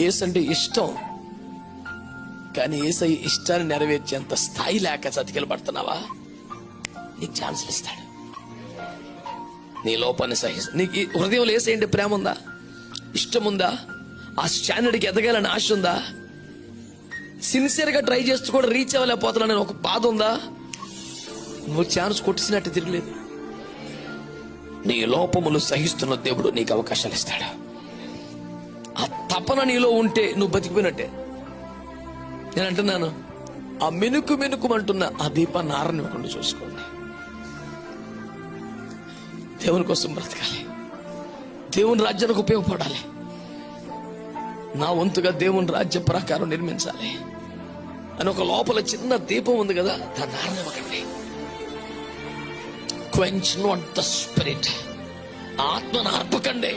యేసంటే ఇష్టం, కానీ యేసయ్య ఇష్టాన్ని నెరవేర్చేంత స్థాయి లేక చతికిలు పడుతున్నావా? నీకు ఛాన్సులు ఇస్తాడు. నీ లోపాన్ని నీకు హృదయంలో యేసయ్యంటే ప్రేమ ఉందా, ఇష్టం ఉందా, ఆ స్టాండర్డ్కి ఎదగాలని ఆశ ఉందా, సిన్సియర్ గా ట్రై చేస్తూ కూడా రీచ్ అవ్వలేకపోతున్నానని ఒక బాధ ఉందా? నువ్వు ఛాన్స్ కొట్టిసినట్టు తిరగలేదు. నీ లోపములు సహిస్తున్న దేవుడు నీకు అవకాశాలు ఇస్తాడు. ఆ తపన నీలో ఉంటే నువ్వు బతికిపోయినట్టే. నేను అంటున్నాను, ఆ మినుకుమంటున్న ఆ దీపాన్ని ఆరనివ్వకుండా చూసుకోండి. దేవుని కోసం బ్రతకాలి, దేవుని రాజ్యానికి ఉపయోగపడాలి. నా వంతుగా దేవుని రాజ్య ప్రకారం నిర్మించాలి అని ఒక లోపల చిన్న దీపం ఉంది కదా, దాన్ని ఆరనివ్వకండి. క్వెంచ్ నాట్ ద స్పిరిట్, ఆత్మను ఆర్పకండి.